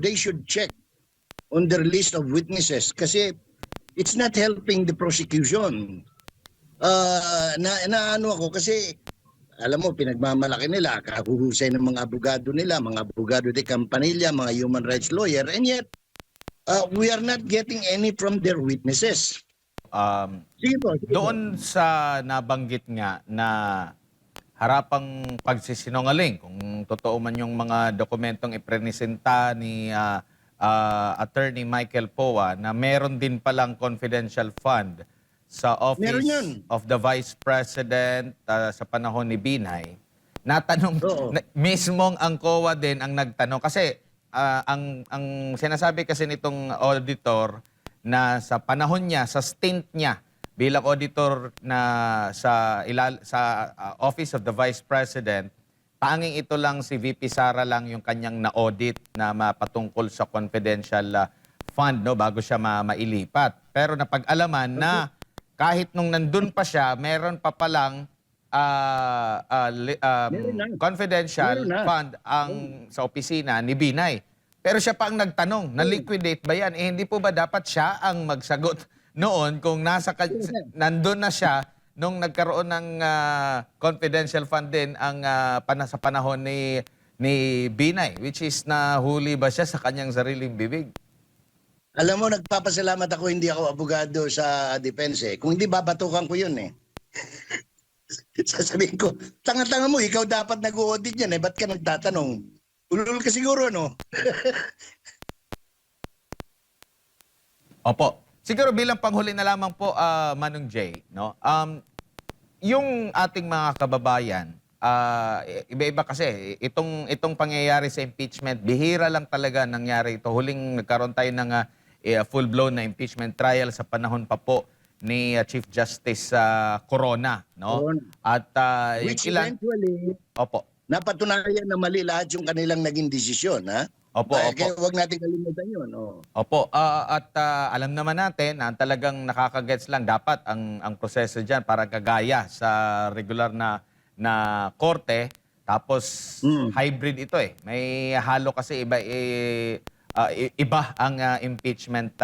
they should check on their list of witnesses kasi it's not helping the prosecution. Ano ako kasi alam mo, pinagmamalaki nila, kahuhusay ng mga abogado nila, mga abogado de Campanilla, mga human rights lawyer, and yet, we are not getting any from their witnesses. Sige po. Doon sa nabanggit nga na harapang pagsisinungaling, kung totoo man yung mga dokumentong iprenisenta ni Attorney Michael Poa na meron din palang confidential fund sa Office of the Vice President sa panahon ni Binay, natanong mismong ang COA din ang nagtanong. Kasi ang sinasabi kasi nitong auditor na sa panahon niya, sa stint niya bilang auditor na sa Office of the Vice President, tanging ito lang si VP Sara lang yung kanyang na-audit na mapatungkol sa confidential fund, no, bago siya mailipat. Pero napag-alaman na kahit nung nandun pa siya, meron pa palang confidential fund sa opisina ni Binay. Pero siya pa ang nagtanong, na-liquidate ba yan? Eh, hindi po ba dapat siya ang magsagot noon kung nandun na siya nung nagkaroon ng confidential fund din ang sa panahon ni Binay, which is nahuli ba siya sa kanyang sariling bibig? Alam mo, nagpapasalamat ako, hindi ako abogado sa depense. Kung hindi, babatukan ko yun eh. Sasabihin ko, tanga-tanga mo, ikaw dapat nag-audit yan eh. Ba't ka nagtatanong? Ulul ka siguro, no? Opo. Siguro bilang panghuli na lamang po, Manong Jay, no? Yung ating mga kababayan, iba-iba kasi. Itong pangyayari sa impeachment, bihira lang talaga nangyari ito. Huling nagkaroon tayo ng full-blown na impeachment trial sa panahon pa po ni Chief Justice Corona, no? At which eventually, napatunayan na mali lahat yung kanilang naging desisyon, ha? Opo. Kaya huwag natin kalimutan yun. Opo. At alam naman natin na talagang nakakagets lang dapat ang proseso dyan para kagaya sa regular na korte. Tapos hybrid ito eh. May halo kasi iba ang impeachment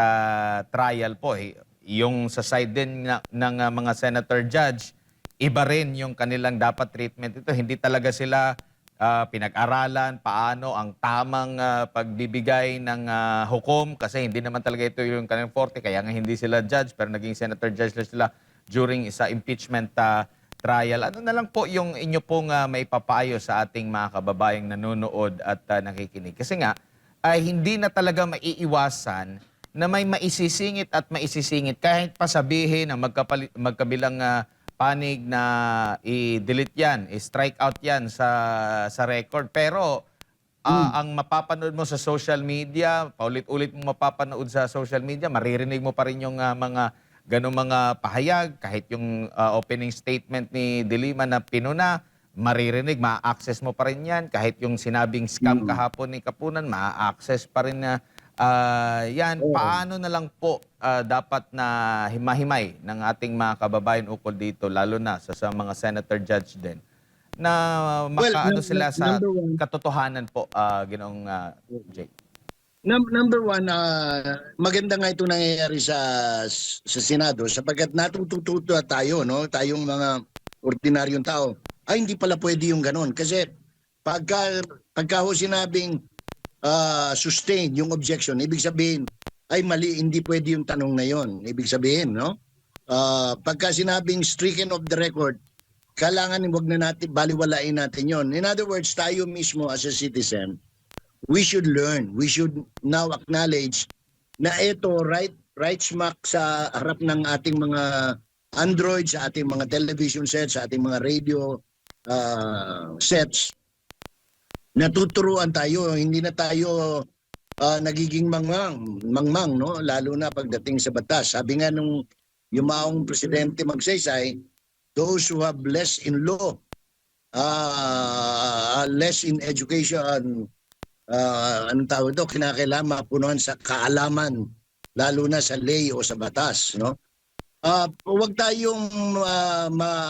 trial po. Yung sa side din ng mga senator judge, iba rin yung kanilang dapat treatment ito. Hindi talaga sila pinag-aralan paano ang tamang pagbibigay ng hukom kasi hindi naman talaga ito yung kanilang forte. Kaya nga hindi sila judge pero naging senator judge sila during sa impeachment trial. Ano na lang po yung inyo pong maipapayo sa ating mga kababayang nanonood at nakikinig? Kasi nga, hindi na talaga maiiwasan na may maisisingit at maisisingit kahit pa sabihin na magkabilang panig na i-delete yan, i-strike out yan sa record. Pero ang mapapanood mo sa social media, paulit-ulit mo mapapanood sa social media, maririnig mo pa rin yung mga ganong mga pahayag, kahit yung opening statement ni De Lima na pinuna, maririnig, ma-access mo pa rin yan. Kahit yung sinabing scam kahapon ni Kapunan, ma-access pa rin na yan. Paano na lang po dapat na himahimay ng ating mga kababayan ukol dito, lalo na sa mga senator judge din, na makaano sila sa katotohanan po, Ginoong Jay? Number one, maganda nga ito nangyayari sa Senado sapagkat natututo tayo, no? Tayong mga ordinaryong tao. Ay, hindi pala pwede yung ganon. Kasi pagka ho sinabing sustain yung objection, ibig sabihin, ay mali, hindi pwede yung tanong na yon. Ibig sabihin, no? Pagka sinabing stricken off the record, kailangan wag na natin, baliwalain natin yon. In other words, tayo mismo as a citizen, we should learn, we should now acknowledge na ito right smack sa harap ng ating mga Android, sa ating mga television sets, sa ating mga radio sets. Natuturuan tayo, hindi na tayo nagiging mangmang, no? Lalo na pagdating sa batas. Sabi nga nung yumaong presidente magsaysay, those who have less in law, less in education, anong tawag ito, kinakailangan mapunuan sa kaalaman, lalo na sa lay o sa batas, no? Huwag tayong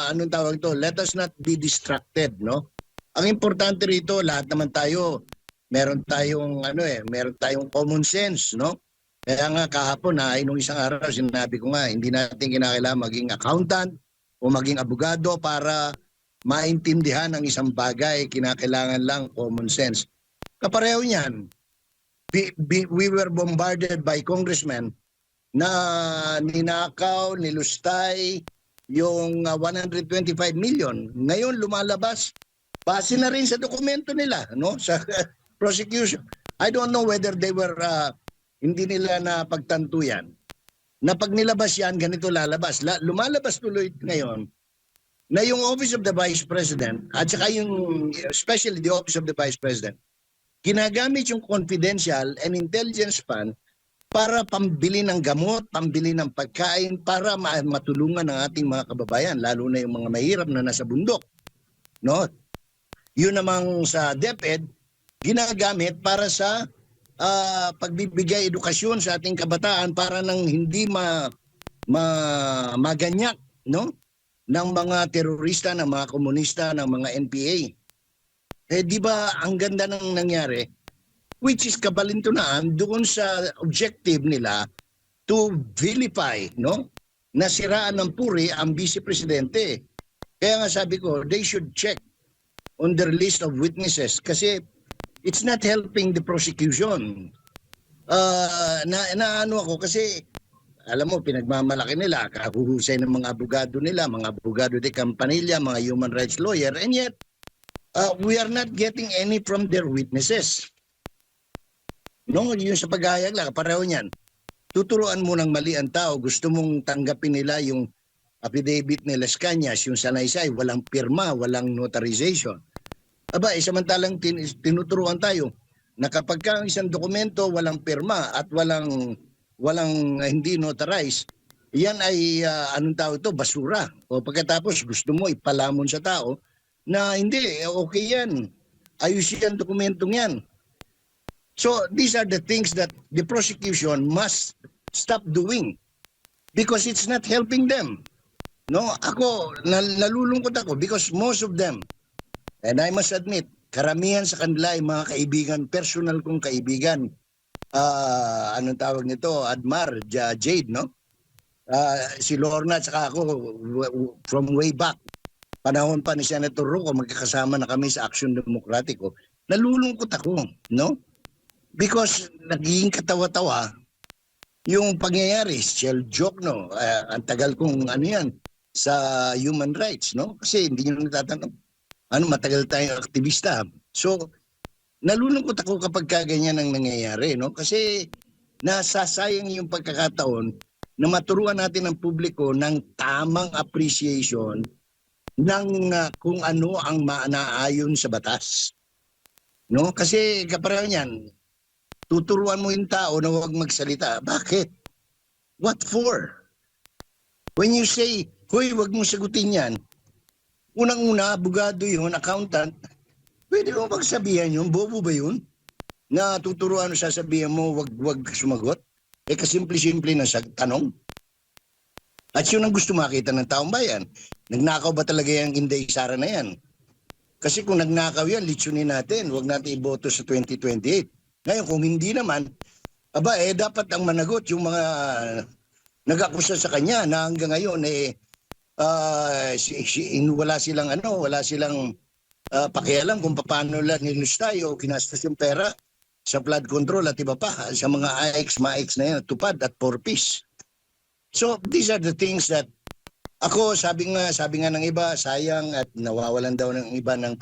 anong tawag ito, let us not be distracted, no? Ang importante rito, lahat naman tayo meron tayong common sense, no? Kaya nga kahapon nung isang araw sinabi ko nga hindi natin kinakailangan maging accountant o maging abogado para maintindihan ang isang bagay, kinakailangan lang common sense. Kapareho niyan, we were bombarded by congressmen na ninakaw, nilustay yung 125 million. Ngayon lumalabas, base na rin sa dokumento nila, no? Sa prosecution. I don't know whether they were hindi nila na pagtanto yan. Na pag nilabas yan, ganito lalabas. Lumalabas tuloy ngayon na yung Office of the Vice President at saka yung, especially the Office of the Vice President, ginagamit yung confidential and intelligence fund para pambili ng gamot, pambili ng pagkain, para matulungan ang ating mga kababayan, lalo na yung mga mahirap na nasa bundok. No? Yun namang sa DepEd, ginagamit para sa pagbibigay edukasyon sa ating kabataan para nang hindi maganyak, no? Ng mga terorista, ng mga komunista, ng mga NPA. Eh di ba ang ganda ng nangyari, which is kabalintunaan doon sa objective nila to vilify, no? Nasiraan ng puri ang vice presidente. Kaya nga sabi ko, they should check on their list of witnesses kasi it's not helping the prosecution. Naano ako kasi alam mo, pinagmamalaki nila, kahuhusay ng mga abogado nila, mga abogado de Campanilla, mga human rights lawyer, and yet we are not getting any from their witnesses. No, yung sa paghahayag lang, pareho niyan. Tuturuan mo ng mali ang tao, gusto mong tanggapin nila yung affidavit ni Las Cañas, yung sanaysay, walang pirma, walang notarization. Aba, samantalang tinuturuan tayo na kapag ang isang dokumento walang pirma at walang hindi notarized, yan ay anong tawag ito, basura. O pagkatapos gusto mo ipalamon sa tao na hindi, okay yan. Ayusin ang dokumentong yan. So these are the things that the prosecution must stop doing because it's not helping them. No, ako nalulungkot ako because most of them, and I must admit, karamihan sa kanila ay mga kaibigan, personal kong kaibigan. Anong tawag nito? Admar, Jade, no? Si Lorna at saka ako from way back. Panahon pa ni Senator Roco, magkakasama na kami sa Action Democratico. Nalulungkot ako, no? Because nagiging katawa-tawa yung pangyayari, shell joke, no? Ang tagal kong ano yan, sa human rights, no? Kasi hindi nyo natatanong. Matagal tayong aktivista. So, nalulungkot ako kapag ganyan ang nangyayari, no? Kasi nasasayang yung pagkakataon na maturuan natin ang publiko ng tamang appreciation ng kung ano ang naayon sa batas. No? Kasi kapareho niyan, tuturuan mo yung tao na huwag magsalita. Bakit? What for? When you say, hoy, huwag mong sagutin yan, unang-una, abogado yun, accountant, pwede mo magsabihan yun, bobo ba yun? Na tuturuan, sasabihan mo, wag sumagot? Kasimple-simple na tanong. At yun ang gusto makita ng taong bayan. Nagnakaw ba talaga yung Inday Sara na yan? Kasi kung nagnakaw yan, litsunin natin, wag natin iboto sa 2028. Ngayon, kung hindi naman, dapat ang managot yung mga nag-akusa sa kanya na hanggang ngayon, wala silang pakialam kung paano lang nilustay o kinastos yung pera sa flood control at iba pa sa mga AX na yan, tupad at 4-piece. So these are the things that ako sabi nga ng iba, sayang at nawawalan daw ng iba ng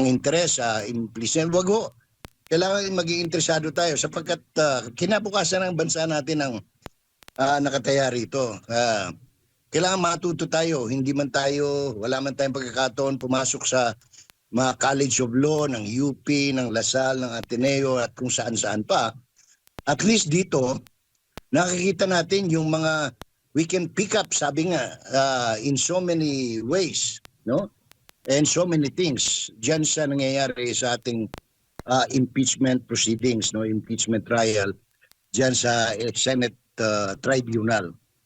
interes sa implicit. Wag ho. Kailangan maging interesado tayo sapagkat kinabukasan ng bansa natin ang nakataya rito. Kailangan matuto tayo, wala man tayong pagkakataon pumasok sa mga College of Law, ng UP, ng Lasal, ng Ateneo at kung saan-saan pa. At least dito, nakikita natin yung mga, we can pick up, sabi nga, in so many ways, no? And so many things, dyan sa nangyayari sa ating impeachment proceedings, no? Impeachment trial, dyan sa Senate Tribunal.